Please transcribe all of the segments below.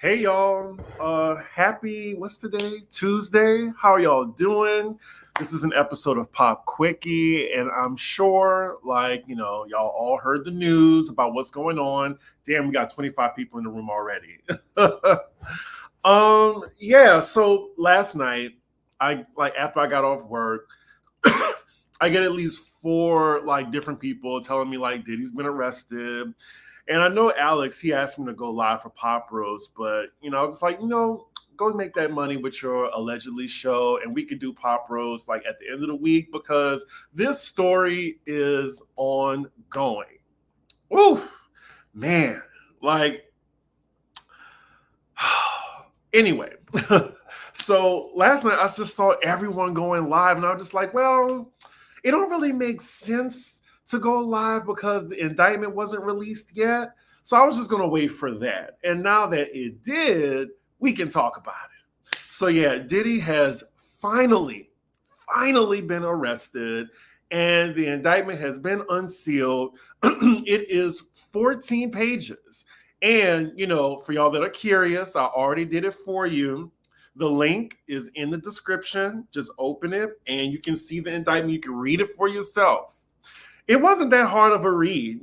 Hey y'all, happy, what's today? Tuesday. How are y'all doing? This is an episode of Pop Quickie, and I'm sure, y'all all heard the news about what's going on. Damn, we got 25 people in the room already. Yeah, so last night, after I got off work, I get at least four different people telling me Diddy's been arrested. And I know Alex, he asked me to go live for Pop Roast, but I was just like, go make that money with your allegedly show, and we could do Pop Roast at the end of the week because this story is ongoing. Oof, man, like anyway. So last night I just saw everyone going live, and I was just like, well, it don't really make sense to go live because the indictment wasn't released yet. So I was just going to wait for that. And now that it did, we can talk about it. So yeah, Diddy has finally been arrested, and the indictment has been unsealed. It is 14 pages. And, for y'all that are curious, I already did it for you. The link is in the description. Just open it and you can see the indictment. You can read it for yourself. It wasn't that hard of a read,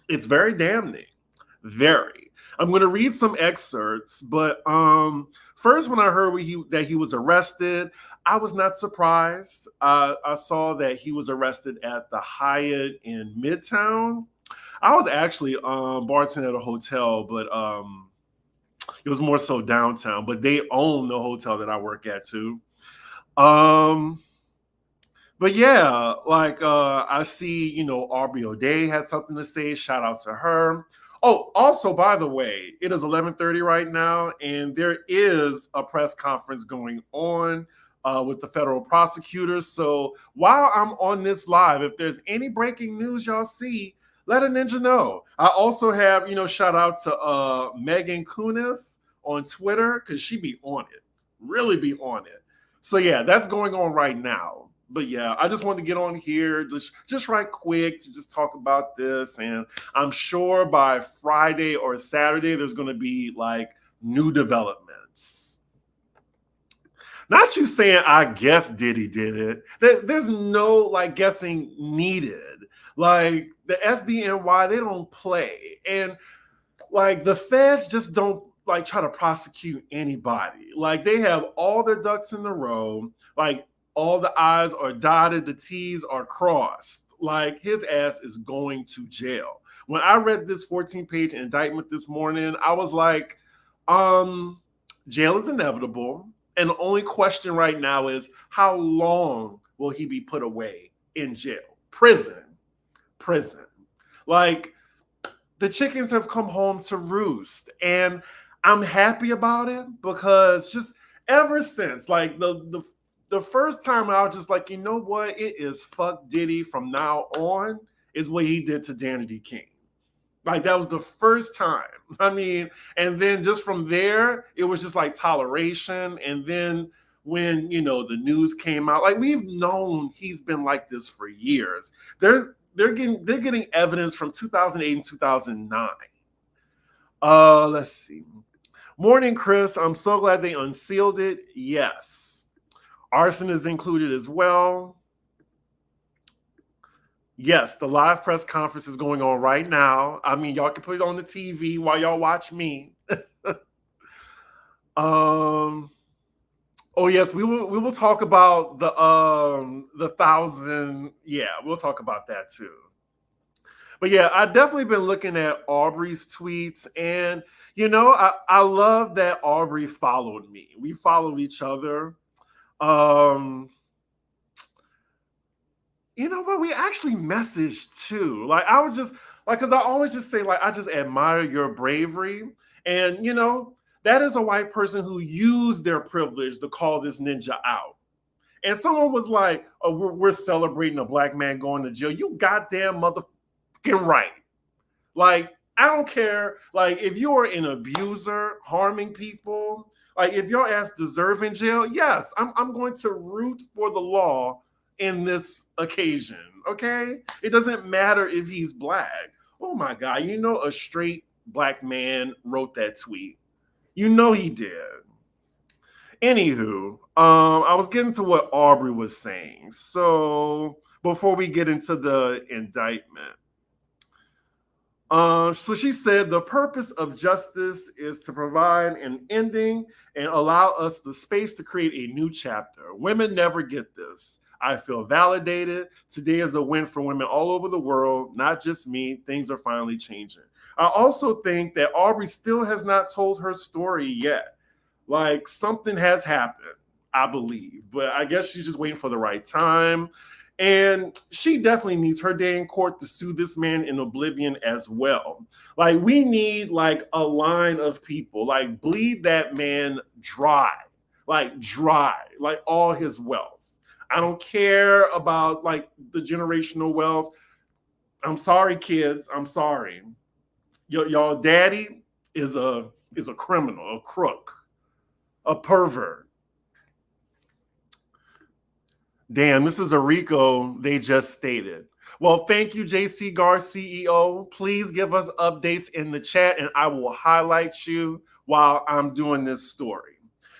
It's very damning. Very. I'm going to read some excerpts, but first, when I heard that he was arrested, I was not surprised. I saw that he was arrested at the Hyatt in Midtown. I was actually bartending at a hotel, but it was more so downtown. But they own the hotel that I work at too. But yeah, I see, Aubrey O'Day had something to say. Shout out to her. Oh, also, by the way, it is 11:30 right now, and there is a press conference going on with the federal prosecutors. So while I'm on this live, if there's any breaking news y'all see, let a ninja know. I also have, shout out to Megan Kuniff on Twitter because she be on it, really be on it. So yeah, that's going on right now. But yeah, I just wanted to get on here just right quick to just talk about this. And I'm sure by Friday or Saturday, there's going to be new developments. Not you saying, I guess Diddy did it. There's no guessing needed. The SDNY, they don't play. And the feds just don't try to prosecute anybody. They have all their ducks in the row. All the I's are dotted, the T's are crossed. His ass is going to jail. When I read this 14-page indictment this morning, I was like, jail is inevitable. And the only question right now is, how long will he be put away in jail? Prison. The chickens have come home to roost. And I'm happy about it because just ever since, the first time I was just like, you know what? It is fuck Diddy from now on is what he did to Danity King. That was the first time. I mean, and then just from there, it was just toleration. And then when, the news came out, we've known he's been like this for years. They're getting evidence from 2008 and 2009. Let's see. Morning, Chris. I'm so glad they unsealed it. Yes. Arson is included as well. Yes, the live press conference is going on right now. I mean, y'all can put it on the TV while y'all watch me. Oh yes, we will talk about the 1,000. Yeah, we'll talk about that too. But yeah, I've definitely been looking at Aubrey's tweets, and I love that Aubrey followed me. We follow each other. You know what? We actually messaged too. I would just because I always just say I just admire your bravery, and that is a white person who used their privilege to call this ninja out. And someone was like, "Oh, we're celebrating a black man going to jail." You goddamn motherfucking right. I don't care. If you are an abuser, harming people, if your ass deserve in jail, yes, I'm going to root for the law in this occasion. Okay, it doesn't matter if he's black. Oh my God, a straight black man wrote that tweet. You know he did. Anywho, I was getting to what Aubrey was saying. So before we get into the indictment, so she said the purpose of justice is to provide an ending and allow us the space to create a new chapter. Women never get this. I feel validated. Today is a win for women all over the world, not just me. Things are finally changing. I also think that Aubrey still has not told her story yet. Like something has happened, I believe, but I guess she's just waiting for the right time. And she definitely needs her day in court to sue this man in oblivion as well. Like we need like a line of people, like bleed that man dry, like all his wealth. I don't care about like the generational wealth. I'm sorry, kids. I'm sorry. Y'all daddy is a criminal, a crook, a pervert. Damn, this is a RICO they just stated. Well, thank you, JC Gar CEO. Please give us updates in the chat and I will highlight you while I'm doing this story.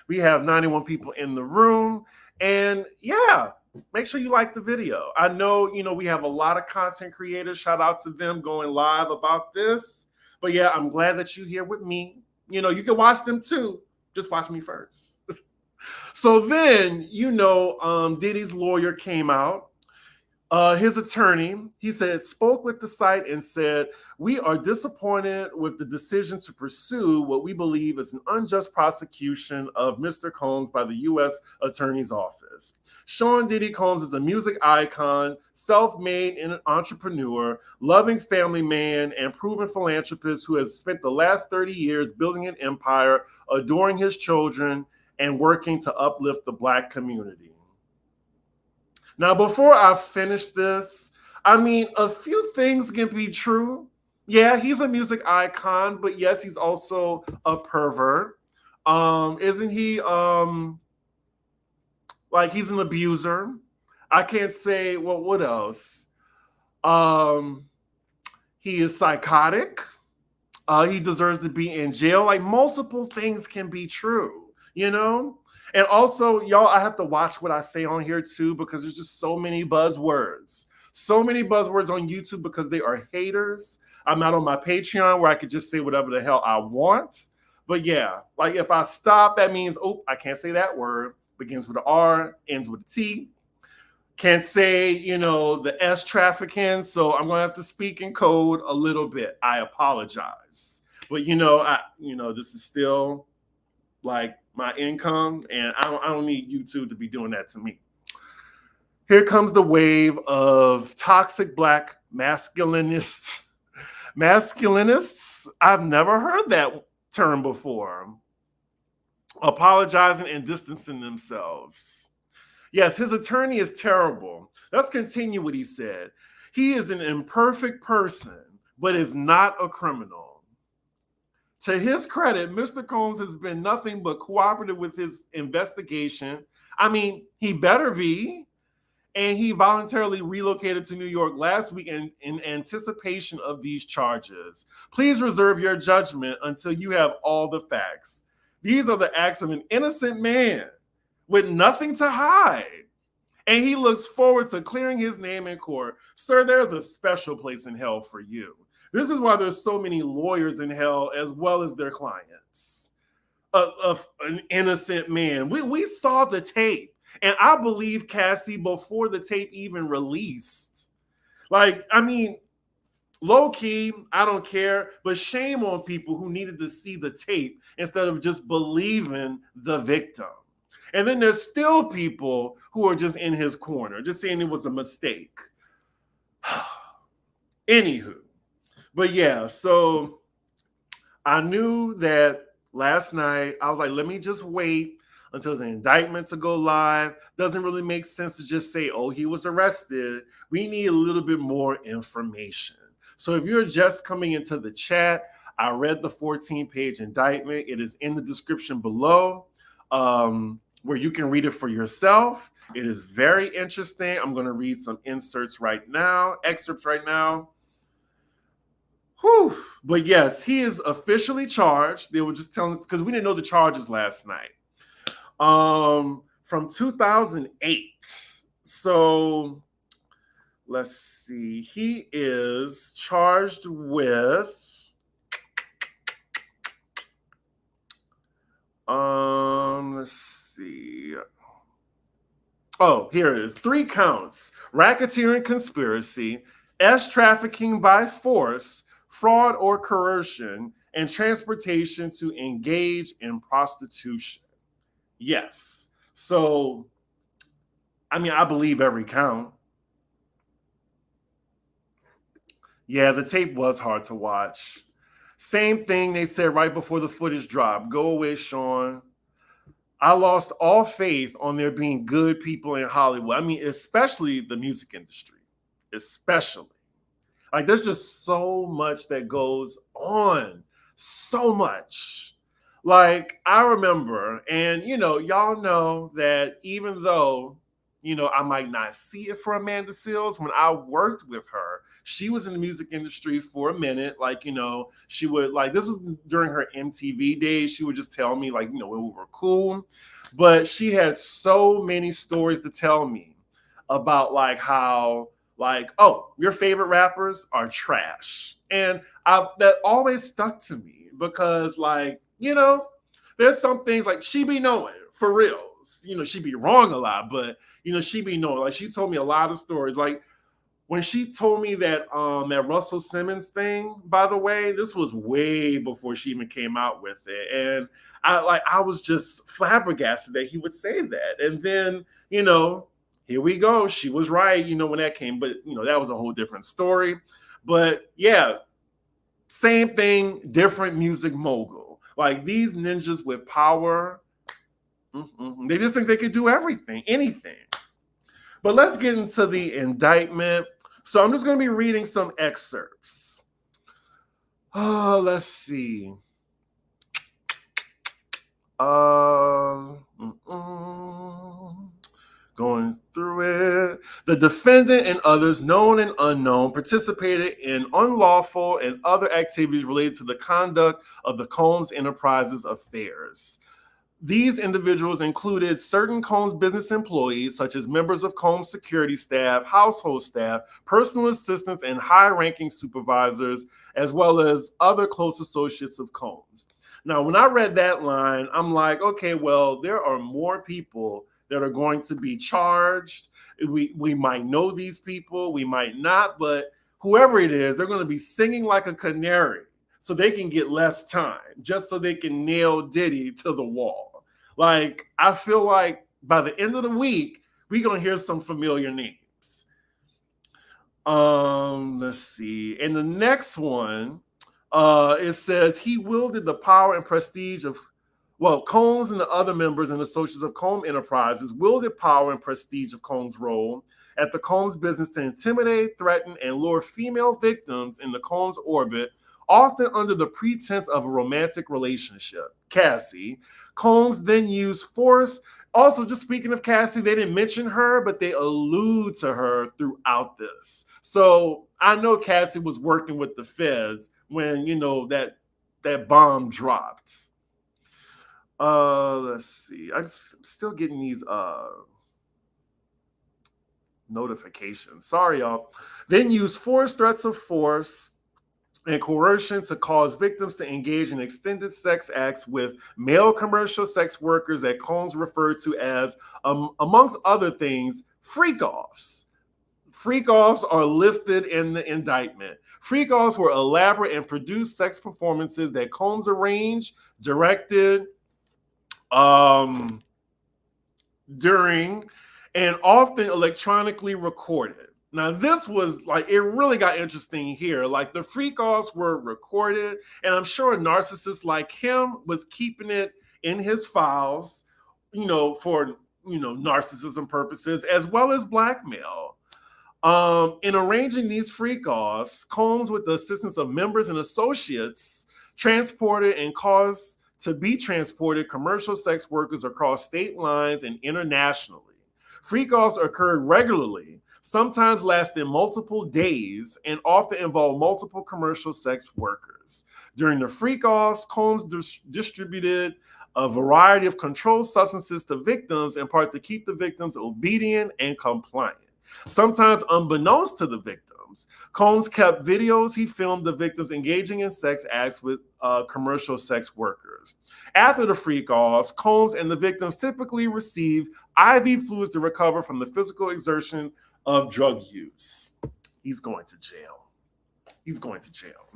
We have 91 people in the room. And yeah, make sure you like the video. I know, we have a lot of content creators. Shout out to them going live about this. But yeah, I'm glad that you're here with me. You can watch them too. Just watch me first. So then, Diddy's lawyer came out. His attorney, he said, spoke with the site and said, we are disappointed with the decision to pursue what we believe is an unjust prosecution of Mr. Combs by the U.S. Attorney's Office. Sean Diddy Combs is a music icon, self-made entrepreneur, loving family man, and proven philanthropist who has spent the last 30 years building an empire, adoring his children, and working to uplift the Black community. Now, before I finish this, a few things can be true. Yeah, he's a music icon, but yes, he's also a pervert. Isn't he, he's an abuser? I can't say, well, what else? He is psychotic. He deserves to be in jail. Like, multiple things can be true, And also, y'all, I have to watch what I say on here too, because there's just so many buzzwords. So many buzzwords on YouTube because they are haters. I'm not on my Patreon where I could just say whatever the hell I want. But yeah, like if I stop, that means, oh, I can't say that word. Begins with an R, ends with a T. Can't say, the S trafficking. So I'm going to have to speak in code a little bit. I apologize. But, this is still like my income, and I don't need YouTube to be doing that to me. Here comes the wave of toxic Black masculinists. Masculinists, I've never heard that term before. Apologizing and distancing themselves. Yes, his attorney is terrible. Let's continue what he said. He is an imperfect person, but is not a criminal. To his credit, Mr. Combs has been nothing but cooperative with his investigation. He better be. And he voluntarily relocated to New York last week in anticipation of these charges. Please reserve your judgment until you have all the facts. These are the acts of an innocent man with nothing to hide. And he looks forward to clearing his name in court. Sir, there's a special place in hell for you. This is why there's so many lawyers in hell as well as their clients. Of an innocent man. We saw the tape. And I believe Cassie before the tape even released. Low key, I don't care, but shame on people who needed to see the tape instead of just believing the victim. And then there's still people who are just in his corner, just saying it was a mistake. Anywho, but yeah, so I knew that last night. I was like, let me just wait until the indictment to go live. Doesn't really make sense to just say, oh, he was arrested. We need a little bit more information. So if you're just coming into the chat, I read the 14-page indictment. It is in the description below where you can read it for yourself. It is very interesting. I'm going to read some excerpts right now. Whew. But yes, he is officially charged. They were just telling us because we didn't know the charges last night. From 2008. So let's see. He is charged with let's see. Oh, here it is. 3 counts: racketeering conspiracy, trafficking by force, fraud or coercion, and transportation to engage in prostitution. Yes. So, I mean, I believe every count. Yeah, the tape was hard to watch. Same thing they said right before the footage dropped. Go away, Sean. I lost all faith on there being good people in Hollywood. I mean, especially the music industry. Especially. Like, there's just so much that goes on. So much. Like, I remember, and y'all know that even though, I might not see it for Amanda Seales, when I worked with her, she was in the music industry for a minute. Like, she would, like, this was during her MTV days. She would just tell me, like, when we were cool. But she had so many stories to tell me about, like, how, like, oh, your favorite rappers are trash. And that always stuck to me because, like, there's some things like she be knowing for reals. She be wrong a lot, but she be knowing. Like, she told me a lot of stories. Like, when she told me that Russell Simmons thing, by the way, this was way before she even came out with it. And I was just flabbergasted that he would say that. And then, here we go. She was right, when that came, but that was a whole different story. But yeah, same thing, different music mogul. Like, these ninjas with power, they just think they could do everything, anything. But let's get into the indictment. So I'm just going to be reading some excerpts. Oh, let's see. Going through it. The defendant and others, known and unknown, participated in unlawful and other activities related to the conduct of the Combs Enterprises affairs. These individuals included certain Combs business employees, such as members of Combs security staff, household staff, personal assistants, and high-ranking supervisors, as well as other close associates of Combs. Now, when I read that line, I'm like, okay, well, there are more people that are going to be charged. We might know these people, we might not, but whoever it is, they're going to be singing like a canary so they can get less time, just so they can nail Diddy to the wall. Like, I feel like by the end of the week, we're going to hear some familiar names. Let's see. And the next one, it says he wielded the power and prestige of, Combs and the other members and associates of Combs Enterprises wielded power and prestige of Combs' role at the Combs business to intimidate, threaten, and lure female victims in the Combs orbit, often under the pretense of a romantic relationship. Cassie. Combs then used force. Also, just speaking of Cassie, they didn't mention her, but they allude to her throughout this. So I know Cassie was working with the feds when, that bomb dropped. Let's see. I'm still getting these notifications. Sorry, y'all. Then use force, threats of force, and coercion to cause victims to engage in extended sex acts with male commercial sex workers that Combs referred to as, amongst other things, freak-offs. Freak-offs are listed in the indictment. Freak-offs were elaborate and produced sex performances that Combs arranged, directed, during, and often electronically recorded. Now, this was like, it really got interesting here. Like, the freak-offs were recorded, and I'm sure a narcissist like him was keeping it in his files, for, narcissism purposes, as well as blackmail. In arranging these freak-offs, Combs, with the assistance of members and associates, transported and caused to be transported commercial sex workers across state lines and internationally. Freak-offs occurred regularly, sometimes lasting multiple days and often involve multiple commercial sex workers. During the freak-offs, Combs distributed a variety of controlled substances to victims in part to keep the victims obedient and compliant. Sometimes unbeknownst to the victims, Combs kept videos he filmed the victims engaging in sex acts with commercial sex workers. After the freak-offs, Combs and the victims typically receive IV fluids to recover from the physical exertion of drug use. He's going to jail. He's going to jail.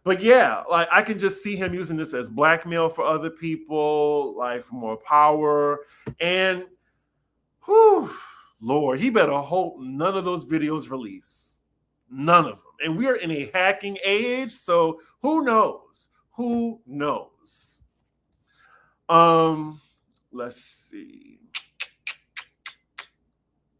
But yeah, like I can just see him using this as blackmail for other people, like for more power. And whew, Lord, he better hope none of those videos release. None of them. And we are in a hacking age, so who knows? Who knows? Let's see.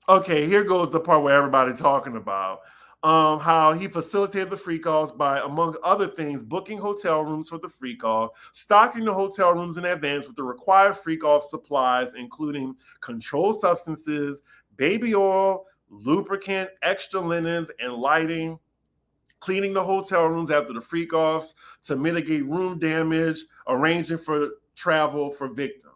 Okay, here goes the part where everybody's talking about how he facilitated the freak-offs by, among other things, booking hotel rooms for the freak-off, stocking the hotel rooms in advance with the required freak-off supplies, including controlled substances, baby oil, lubricant, extra linens, and lighting, cleaning the hotel rooms after the freak-offs to mitigate room damage, arranging for travel for victims.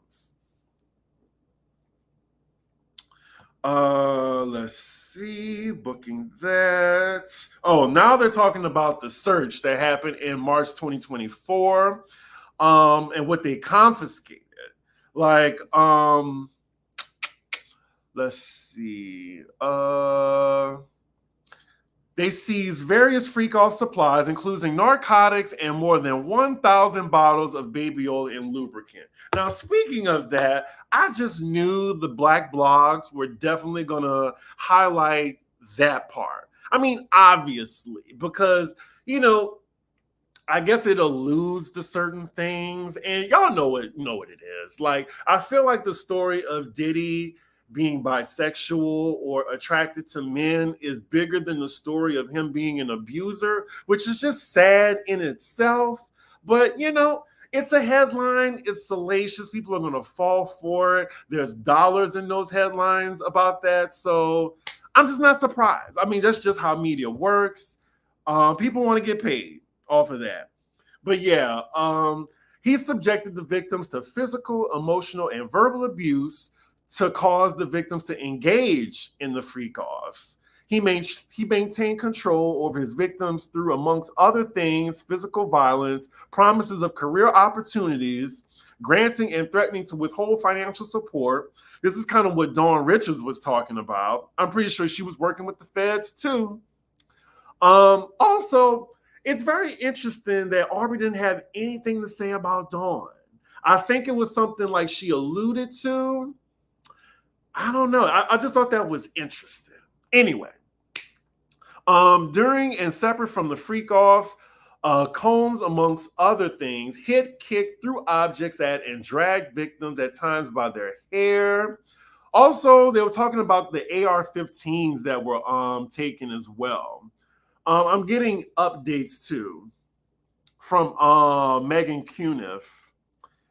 Let's see, booking that. Oh, now they're talking about the search that happened in March 2024, and what they confiscated. Like, let's see. They seized various freak-off supplies, including narcotics and more than 1,000 bottles of baby oil and lubricant. Now, speaking of that, I just knew the black blogs were definitely going to highlight that part. I mean, obviously, because, you know, I guess it alludes to certain things, and y'all know it is. Like, I feel like the story of Diddy being bisexual or attracted to men is bigger than the story of him being an abuser, which is just sad in itself. But, you know, it's a headline. It's salacious. People are going to fall for it. There's dollars in those headlines about that. So I'm just not surprised. I mean, that's just how media works. People want to get paid off of that. But yeah, he subjected the victims to physical, emotional, and verbal abuse to cause the victims to engage in the freak-offs. He maintained control over his victims through, amongst other things, physical violence, promises of career opportunities, granting and threatening to withhold financial support. This is kind of what Dawn Richards was talking about. I'm pretty sure she was working with the feds too. Also, it's very interesting that Aubrey didn't have anything to say about Dawn. I think it was something like she alluded to. I don't know. I just thought that was interesting. Anyway, during and separate from the freak-offs, Combs, amongst other things, hit, kicked, threw objects at, and dragged victims at times by their hair. Also, they were talking about the AR-15s that were taken as well. I'm getting updates too from Megan Cuniff.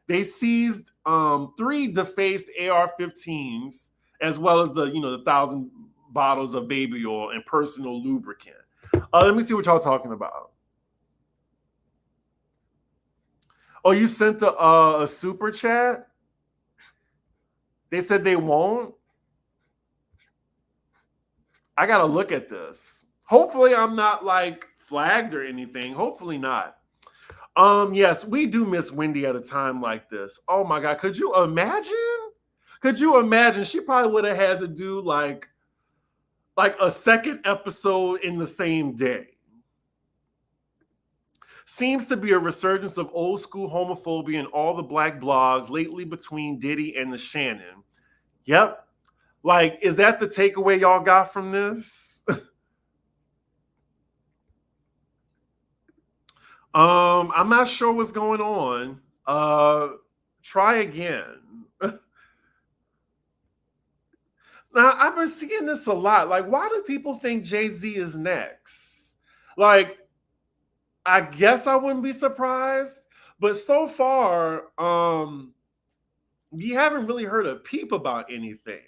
They seized 3 defaced AR-15s, as well as the 1,000 bottles of baby oil and personal lubricant. Let me see what y'all talking about. Oh, you sent a super chat? They said they won't. I gotta look at this. Hopefully I'm not like flagged or anything. Hopefully not. Yes, we do miss Wendy at a time like this. Oh my God, could you imagine? Could you imagine? She probably would have had to do like a second episode in the same day. Seems to be a resurgence of old school homophobia in all the black blogs lately between Diddy and the Shannon. Yep. Like, is that the takeaway y'all got from this? I'm not sure what's going on. Try again. Now, I've been seeing this a lot. Like, why do people think Jay-Z is next? Like, I guess I wouldn't be surprised. But so far, you haven't really heard a peep about anything.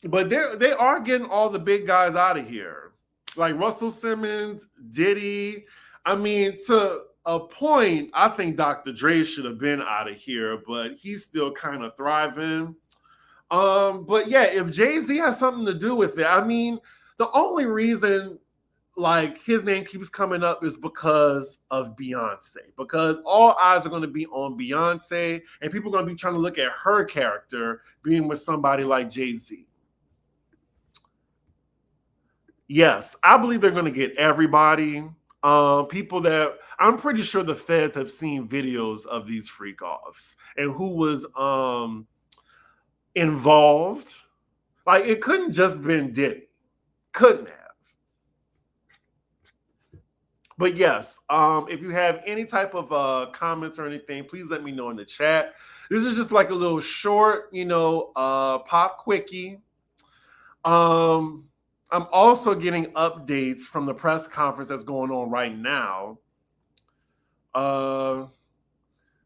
But they are getting all the big guys out of here, like Russell Simmons, Diddy. I mean, to a point, I think Dr. Dre should have been out of here, but he's still kind of thriving. But yeah, if Jay-Z has something to do with it, I mean, the only reason like his name keeps coming up is because of Beyonce. Because all eyes are going to be on Beyonce, and people are going to be trying to look at her character being with somebody like Jay-Z. Yes, I believe they're going to get everybody. People that I'm pretty sure the feds have seen videos of these freak offs and who was involved. Like it couldn't just been Diddy, couldn't have. But yes, if you have any type of comments or anything, please let me know in the chat. This is just like a little short, pop quickie. I'm also getting updates from the press conference that's going on right now.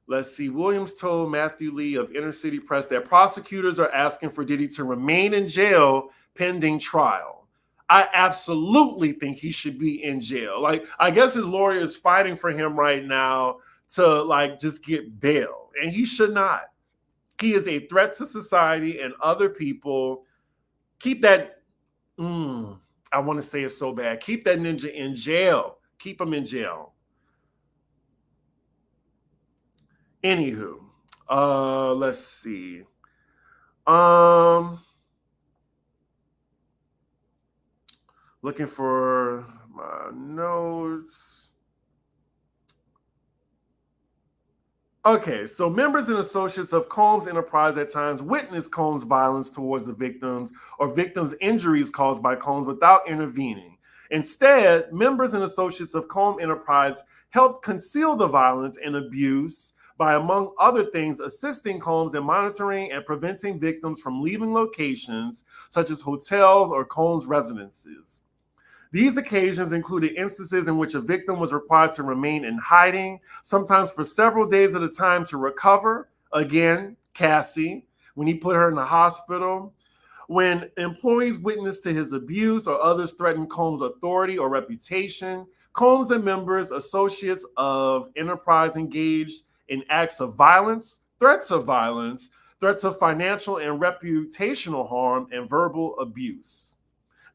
Let's see. Williams told Matthew Lee of Inner City Press that prosecutors are asking for Diddy to remain in jail pending trial. I absolutely think he should be in jail. Like, I guess his lawyer is fighting for him right now to like just get bail, and he should not. He is a threat to society and other people. Keep that. I want to say it so bad. Keep that ninja in jail. Keep him in jail. Anywho, let's see. Looking for my notes. Okay, so members and associates of Combs Enterprise at times witnessed Combs' violence towards the victims or victims' injuries caused by Combs without intervening. Instead, members and associates of Combs Enterprise helped conceal the violence and abuse by, among other things, assisting Combs in monitoring and preventing victims from leaving locations such as hotels or Combs' residences. These occasions included instances in which a victim was required to remain in hiding, sometimes for several days at a time to recover. Again, Cassie, when he put her in the hospital. When employees witnessed to his abuse or others threatened Combs' authority or reputation, Combs and members, associates of Enterprise engaged in acts of violence, threats of financial and reputational harm, and verbal abuse.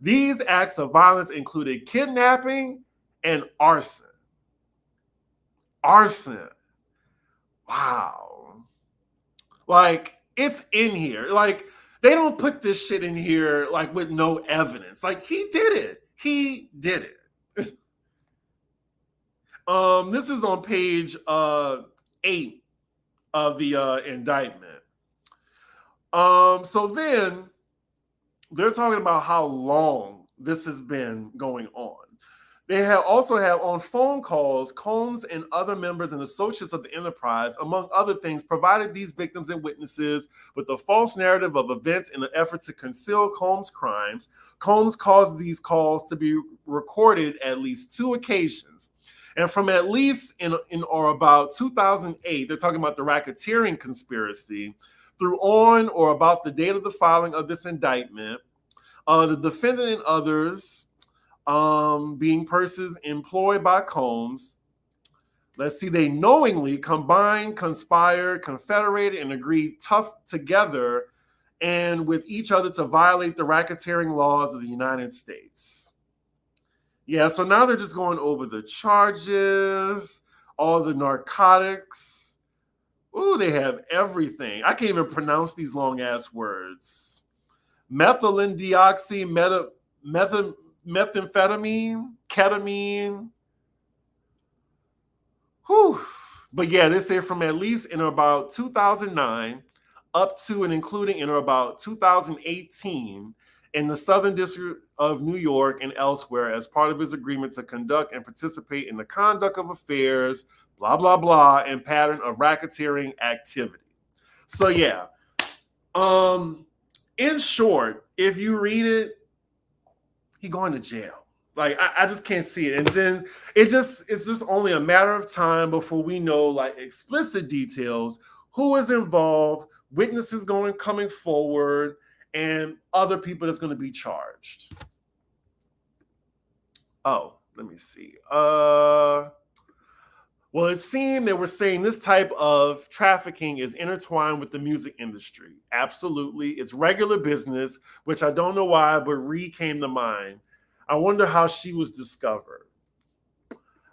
These acts of violence included kidnapping and arson. Arson. Wow. Like, it's in here. Like, they don't put this shit in here, like, with no evidence. Like, he did it. He did it. This is on page 8 of the indictment. So then they're talking about how long this has been going on. They have also have on phone calls, Combs and other members and associates of the Enterprise, among other things, provided these victims and witnesses with a false narrative of events in an effort to conceal Combs' crimes. Combs caused these calls to be recorded at least 2 occasions. And from at least in or about 2008, they're talking about the racketeering conspiracy, through on or about the date of the filing of this indictment, the defendant and others being persons employed by Combs, let's see, they knowingly combined, conspired, confederated, and agreed tough together and with each other to violate the racketeering laws of the United States. Yeah, so now they're just going over the charges, all the narcotics. Ooh, they have everything. I can't even pronounce these long-ass words. Methylenedioxy, methamphetamine, ketamine. Whew. But yeah, they say from at least in about 2009 up to and including in about 2018 in the Southern District of New York and elsewhere as part of his agreement to conduct and participate in the conduct of affairs, blah, blah, blah, and pattern of racketeering activity. So yeah, in short, if you read it, he going to jail. Like, I just can't see it. And then it's just only a matter of time before we know like explicit details, who is involved, witnesses coming forward, and other people that's going to be charged. Oh, let me see. Well, it seemed they were saying this type of trafficking is intertwined with the music industry. Absolutely. It's regular business, which I don't know why, but Ree came to mind. I wonder how she was discovered.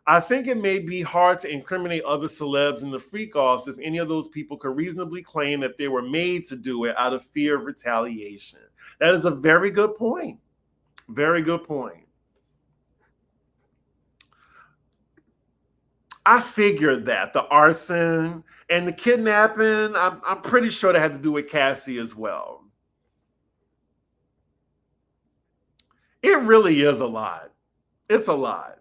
I think it may be hard to incriminate other celebs in the freak-offs if any of those people could reasonably claim that they were made to do it out of fear of retaliation. That is a very good point. Very good point. I figured that the arson and the kidnapping, I'm pretty sure they had to do with Cassie as well. It really is a lot. It's a lot.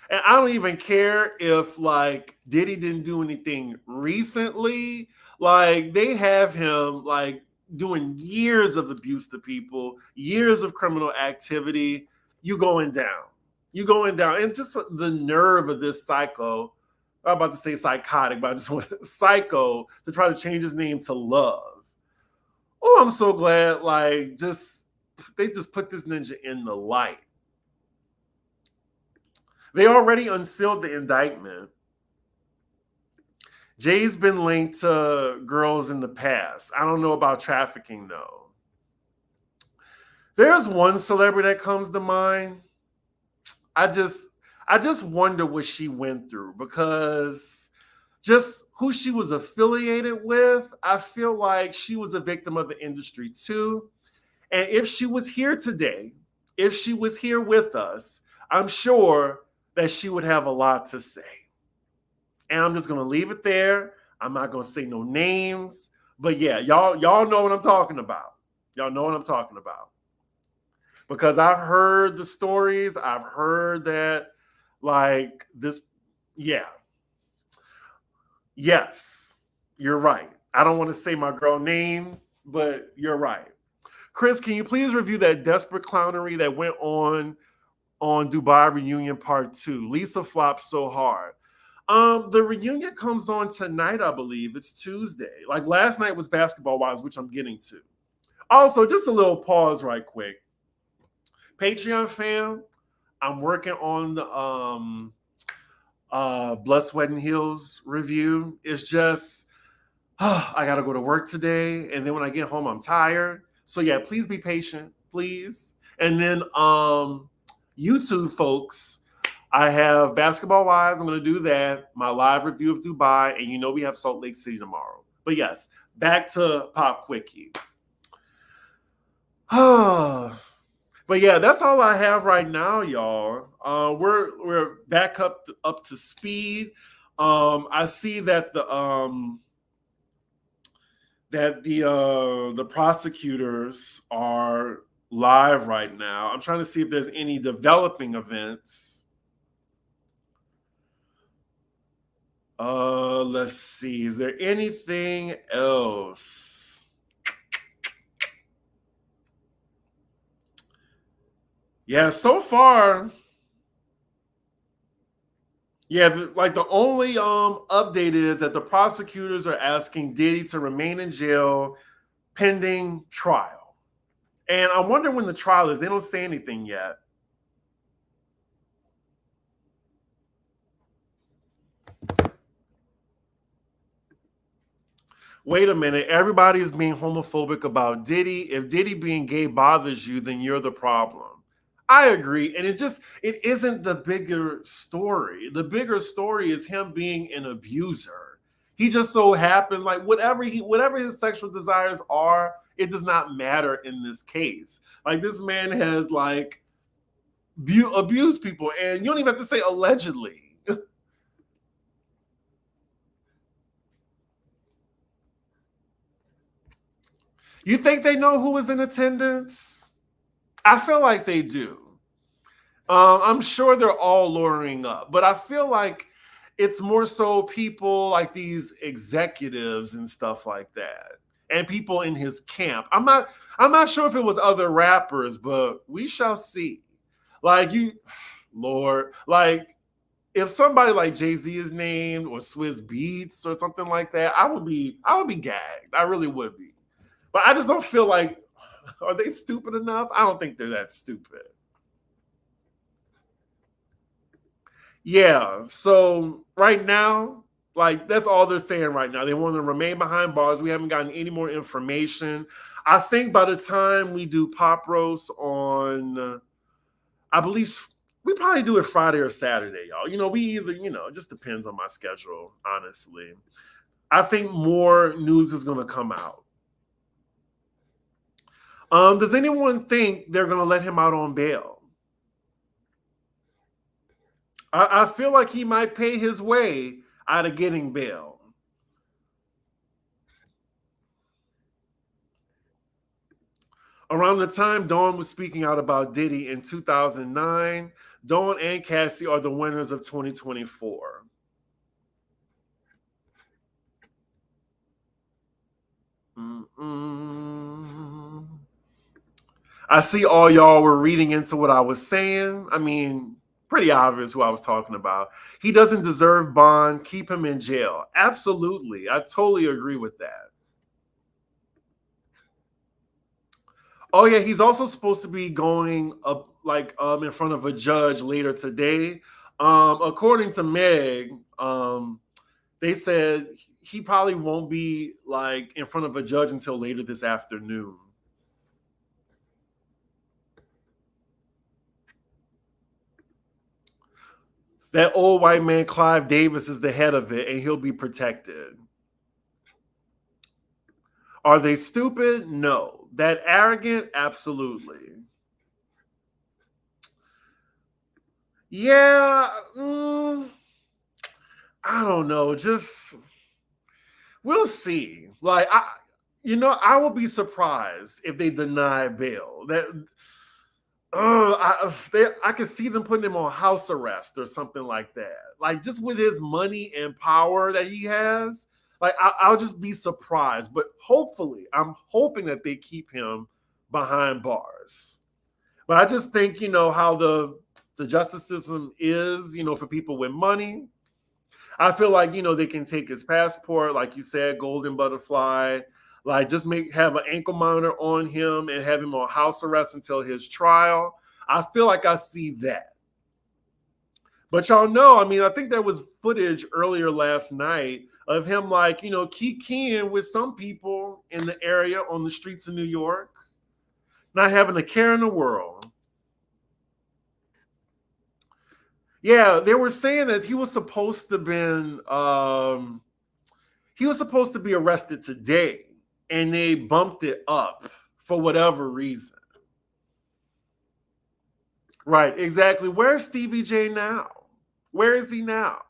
And I don't even care if like Diddy didn't do anything recently. Like they have him like doing years of abuse to people, years of criminal activity. You going down. You going down. And just the nerve of this psycho. I'm about to say psychotic, but I just want psycho to try to change his name to Love. Oh, I'm so glad. Like they just put this ninja in the light. They already unsealed the indictment. Jay's been linked to girls in the past. I don't know about trafficking though. There's one celebrity that comes to mind. I just wonder what she went through because just who she was affiliated with, I feel like she was a victim of the industry too. And if she was here today, if she was here with us, I'm sure that she would have a lot to say. And I'm just going to leave it there. I'm not going to say no names. But yeah, y'all know what I'm talking about. Y'all know what I'm talking about. Because I've heard the stories. I've heard that like this. Yeah. Yes, you're right. I don't want to say my girl name, but you're right. Chris, can you please review that desperate clownery that went on Dubai Reunion Part 2? Lisa flopped so hard. The reunion comes on tonight, I believe. It's Tuesday. Like last night was Basketball Wives, which I'm getting to. Also, just a little pause right quick. Patreon fam, I'm working on the Blood, Sweat, and Heels review. It's just, I got to go to work today. And then when I get home, I'm tired. So yeah, please be patient, please. And then YouTube folks, I have Basketball Wives. I'm going to do that. My live review of Dubai. And you know we have Salt Lake City tomorrow. But yes, back to Pop Quickie. But yeah, that's all I have right now, y'all. We're back up to speed. I see that the prosecutors are live right now. I'm trying to see if there's any developing events. Let's see. Is there anything else? Yeah, so far, yeah, the only update is that the prosecutors are asking Diddy to remain in jail pending trial. And I wonder when the trial is. They don't say anything yet. Wait a minute. Everybody's being homophobic about Diddy. If Diddy being gay bothers you, then you're the problem. I agree. And it isn't the bigger story. The bigger story is him being an abuser. He just so happened, like whatever his sexual desires are, it does not matter in this case. Like this man has like abused people, and you don't even have to say allegedly. You think they know who was in attendance? I feel like they do. I'm sure they're all luring up, but I feel like it's more so people like these executives and stuff like that, and people in his camp. I'm not sure if it was other rappers, but we shall see. Like you, Lord, like if somebody like Jay-Z is named or Swizz Beatz or something like that, I would be gagged. I really would be. But I just don't feel like, are they stupid enough? I don't think they're that stupid. Yeah. So right now, like that's all they're saying right now. They want to remain behind bars. We haven't gotten any more information. I think by the time we do pop roast on, I believe we probably do it Friday or Saturday, y'all. We either, it just depends on my schedule, honestly. I think more news is going to come out. Does anyone think they're going to let him out on bail? I feel like he might pay his way out of getting bail. Around the time Dawn was speaking out about Diddy in 2009, Dawn and Cassie are the winners of 2024. Mm-mm. I see all y'all were reading into what I was saying. I mean, pretty obvious who I was talking about. He doesn't deserve bond. Keep him in jail. Absolutely. I totally agree with that. Oh yeah, he's also supposed to be going up in front of a judge later today. According to Meg, they said he probably won't be like in front of a judge until later this afternoon. That old white man Clive Davis is the head of it, and he'll be protected. Are they stupid? No. That arrogant? Absolutely. Yeah, I don't know. Just we'll see. I will be surprised if they deny bail. I could see them putting him on house arrest or something like that. Like just with his money and power that he has, I'll just be surprised. But hopefully, I'm hoping that they keep him behind bars. But I just think how the justice system is. For people with money, I feel like they can take his passport, like you said, golden butterfly. Like just have an ankle monitor on him and have him on house arrest until his trial. I feel like I see that. But y'all know, I mean, I think there was footage earlier last night of him kikiing with some people in the area on the streets of New York, not having a care in the world. Yeah, they were saying that he was supposed to be arrested today, and they bumped it up for whatever reason. Right, exactly. Where's Stevie J now? Where is he now?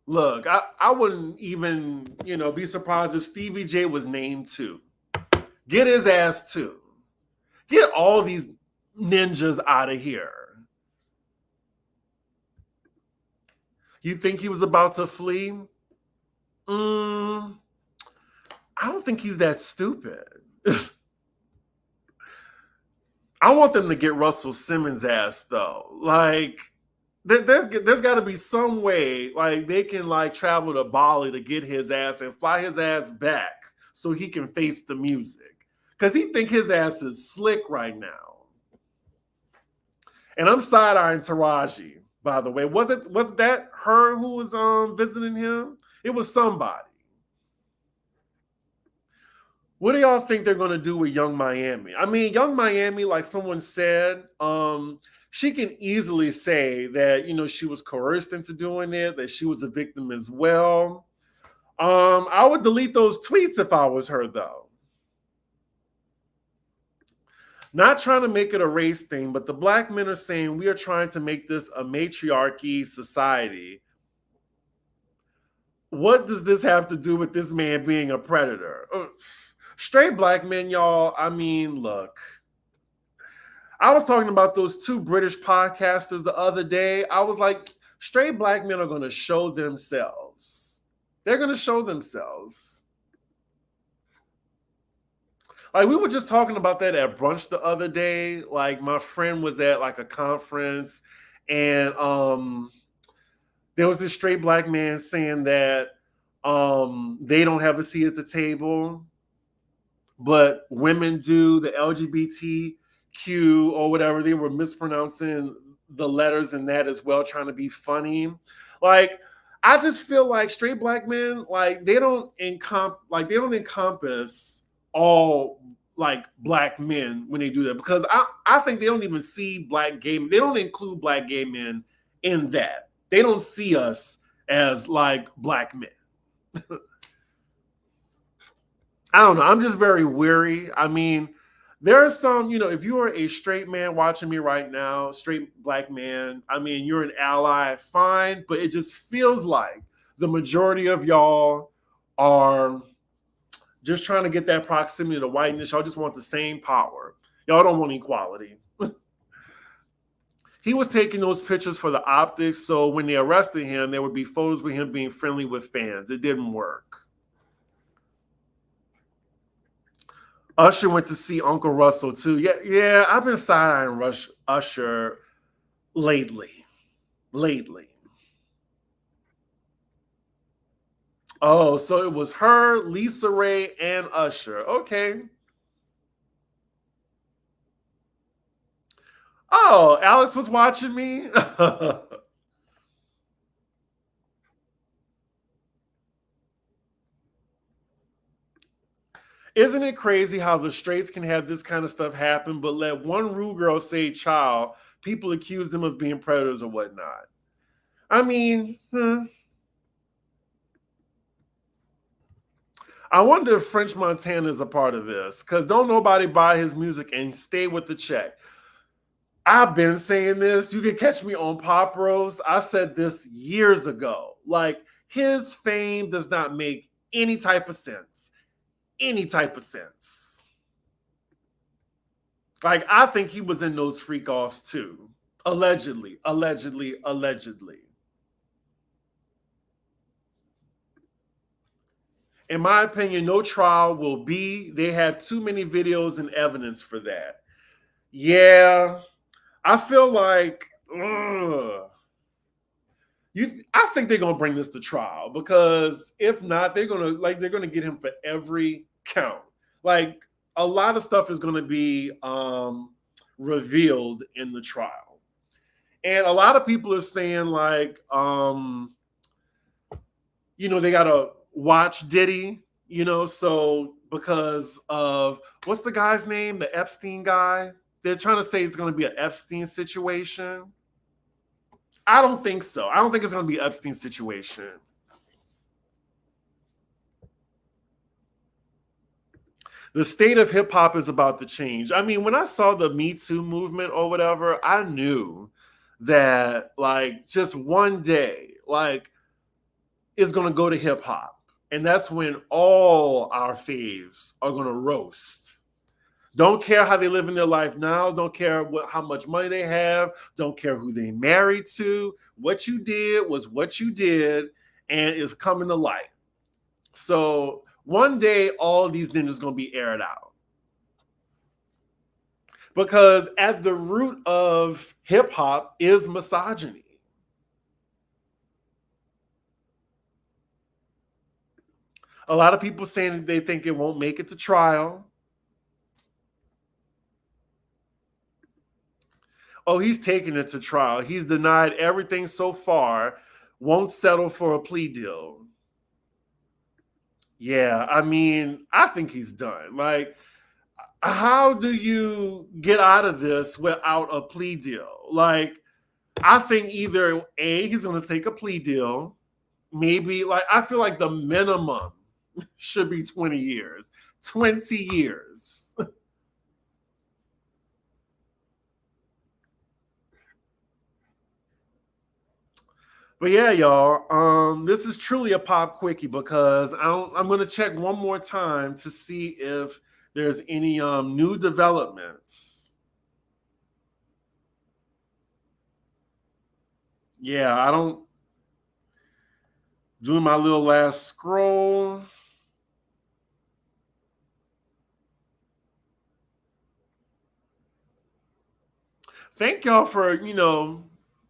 Look, I wouldn't even, be surprised if Stevie J was named too. Get his ass too. Get all these ninjas out of here. You think he was about to flee? I don't think he's that stupid. I want them to get Russell Simmons' ass though. There's got to be some way they can travel to Bali to get his ass and fly his ass back so he can face the music because he think his ass is slick right now. And I'm side-eyeing Taraji, by the way. Was that her who was visiting him? It was somebody. What do y'all think they're going to do with Young Miami? I mean, Young Miami, like someone said, she can easily say that, she was coerced into doing it, that she was a victim as well. I would delete those tweets if I was her, though. Not trying to make it a race thing, but the black men are saying we are trying to make this a matriarchy society. What does this have to do with this man being a predator? Straight black men, y'all. I mean, look. I was talking about those two British podcasters the other day. I was like, straight black men are going to show themselves. They're going to show themselves. We were just talking about that at brunch the other day. My friend was at a conference, and there was this straight black man saying that They don't have a seat at the table, but women do. The LGBTQ or whatever, they were mispronouncing the letters in that as well, trying to be funny. Like, I just feel like straight black men, like they don't encompass all like black men when they do that, because I think they don't even see they don't include black gay men in that. They don't see us as like black men. I don't know. I'm just very weary. I mean, there are some, if you are a straight man watching me right now, straight black man, I mean, you're an ally, fine, but it just feels like the majority of y'all are just trying to get that proximity to whiteness. Y'all just want the same power. Y'all don't want equality. He was taking those pictures for the optics, so when they arrested him, there would be photos with him being friendly with fans. It didn't work. Usher went to see Uncle Russell too. Yeah, I've been side-eyeing Usher lately. Oh, so it was her, Lisa Ray, and Usher. Okay. Oh, Alex was watching me. Isn't it crazy how the straights can have this kind of stuff happen, but let one rude girl say child, people accuse them of being predators or whatnot? I mean, I wonder if French Montana is a part of this, because don't nobody buy his music and stay with the check. I've been saying this. You can catch me on Pop Rose. I said this years ago. Like, his fame does not make any type of sense. Any type of sense. Like, I think he was in those freak offs too. Allegedly, allegedly, allegedly. In my opinion, no trial will be. They have too many videos and evidence for that. Yeah, I feel like I think they're gonna bring this to trial, because if not, they're gonna get him for every count. Like, a lot of stuff is gonna be revealed in the trial, and a lot of people are saying like they gotta watch Diddy, so because of what's the guy's name, the Epstein guy. They're trying to say it's going to be an Epstein situation. I don't think so. I don't think it's going to be an Epstein situation. The state of hip hop is about to change. I mean, when I saw the Me Too movement or whatever, I knew that like just one day, like, it's going to go to hip hop. And that's when all our faves are going to roast. Don't care how they live in their life now. Don't care how much money they have. Don't care who they married to. What you did was what you did, and it's coming to light. So one day, all these ninjas going to be aired out. Because at the root of hip hop is misogyny. A lot of people saying they think it won't make it to trial. Oh, he's taking it to trial. He's denied everything so far, won't settle for a plea deal. Yeah, I mean, I think he's done. Like, how do you get out of this without a plea deal? Like, I think either A, he's going to take a plea deal. Maybe, like, I feel like the minimum should be 20 years. 20 years. But yeah, y'all, this is truly a pop quickie, because I'm going to check one more time to see if there's any new developments. Yeah, I don't doing my little last scroll. Thank y'all for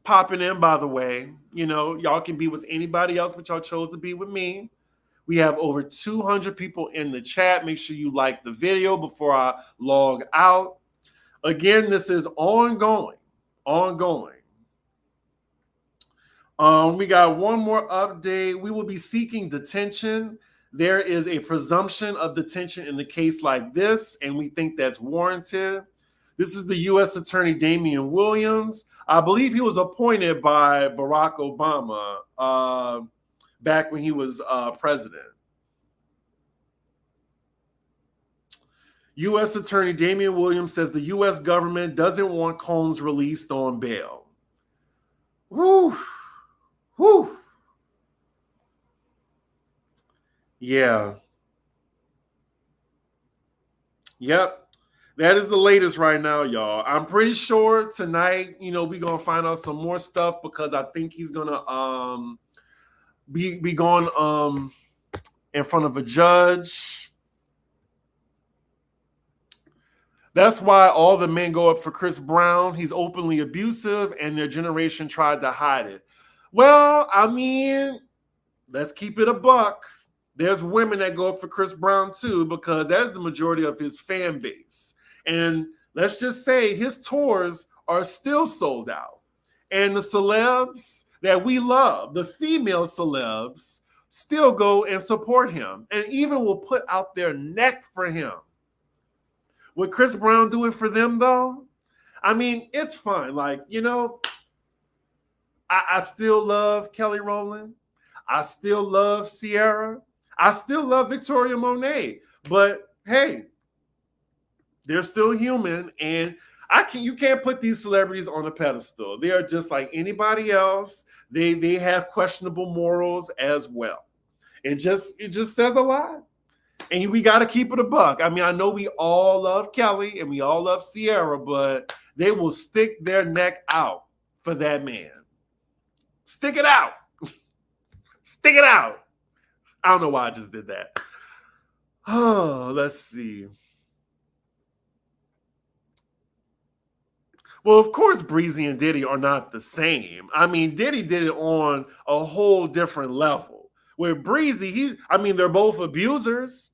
popping in. By the way, y'all can be with anybody else, but y'all chose to be with me. We have over 200 people in the chat. Make sure you like the video before I log out. Again, this is ongoing. Ongoing. We got one more update. We will be seeking detention. There is a presumption of detention in a case like this, and we think that's warranted. This is the U.S. Attorney Damian Williams. I believe he was appointed by Barack Obama back when he was president. U.S. Attorney Damian Williams says the U.S. government doesn't want Combs released on bail. Whew. Whew. Yeah. Yep. That is the latest right now, y'all. I'm pretty sure tonight, we're gonna find out some more stuff because I think he's gonna be going in front of a judge. That's why all the men go up for Chris Brown. He's openly abusive, and their generation tried to hide it. Well, I mean, let's keep it a buck. There's women that go up for Chris Brown too, because that's the majority of his fan base. And let's just say his tours are still sold out. And the celebs that we love, the female celebs, still go and support him and even will put out their neck for him. Would Chris Brown do it for them, though? I mean, it's fine. Like, I still love Kelly Rowland. I still love Sierra. I still love Victoria Monet. But hey, they're still human, and you can't put these celebrities on a pedestal. They are just like anybody else. They have questionable morals as well. It just says a lot. And we got to keep it a buck. I mean, I know we all love Kelly and we all love Sierra, but they will stick their neck out for that man. Stick it out. Stick it out. I don't know why I just did that. Oh, let's see. Well, of course, Breezy and Diddy are not the same. I mean, Diddy did it on a whole different level. Where Breezy, they're both abusers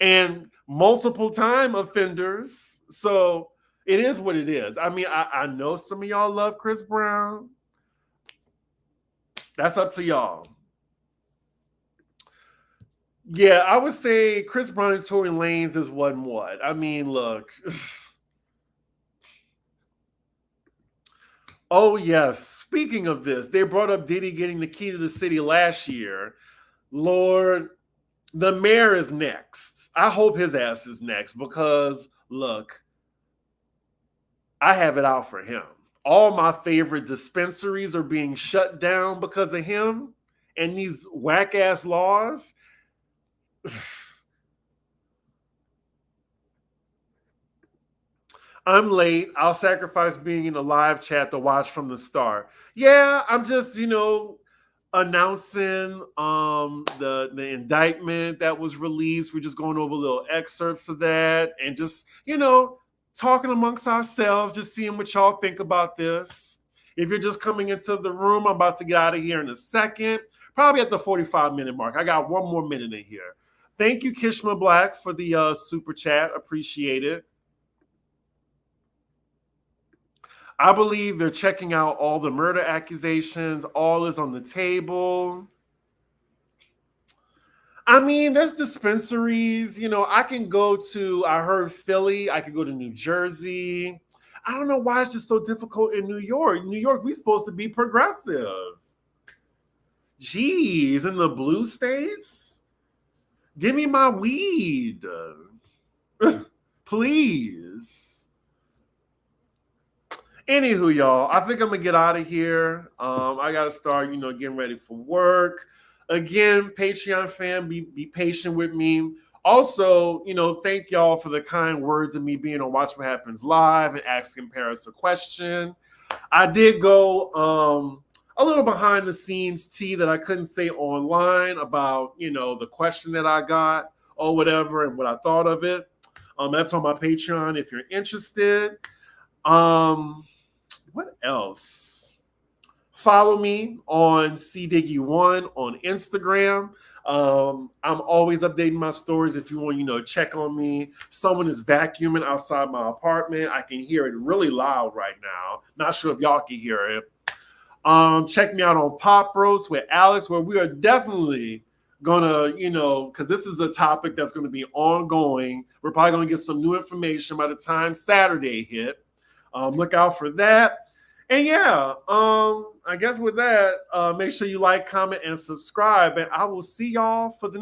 and multiple time offenders. So it is what it is. I mean, I know some of y'all love Chris Brown. That's up to y'all. Yeah, I would say Chris Brown and Tory Lanez is what. I mean, look. Oh, yes. Speaking of this, they brought up Diddy getting the key to the city last year. Lord, the mayor is next. I hope his ass is next because, look, I have it out for him. All my favorite dispensaries are being shut down because of him and these whack-ass laws. I'm late. I'll sacrifice being in the live chat to watch from the start. Yeah, I'm just, announcing the indictment that was released. We're just going over little excerpts of that and just, talking amongst ourselves, just seeing what y'all think about this. If you're just coming into the room, I'm about to get out of here in a second, probably at the 45-minute mark. I got one more minute in here. Thank you, Kishma Black, for the super chat. Appreciate it. I believe they're checking out all the murder accusations. All is on the table. I mean, there's dispensaries. I can go to, I heard Philly. I could go to New Jersey. I don't know why it's just so difficult in New York. New York, we're supposed to be progressive. Jeez, in the blue states? Give me my weed. Please. Anywho, y'all, I think I'm going to get out of here. I got to start, getting ready for work. Again, Patreon fam, be patient with me. Also, thank y'all for the kind words of me being on Watch What Happens Live and asking Paris a question. I did go a little behind the scenes tea that I couldn't say online about, the question that I got or whatever and what I thought of it. That's on my Patreon if you're interested. What else? Follow me on cdiggy1 on Instagram. I'm always updating my stories if you want, check on me. Someone is vacuuming outside my apartment. I can hear it really loud right now. Not sure if y'all can hear it. Check me out on Pop Roast with Alex, where we are definitely gonna, because this is a topic that's going to be ongoing. We're probably going to get some new information by the time Saturday hit. Look out for that. And yeah, I guess with that, make sure you like, comment, and subscribe. And I will see y'all for the next.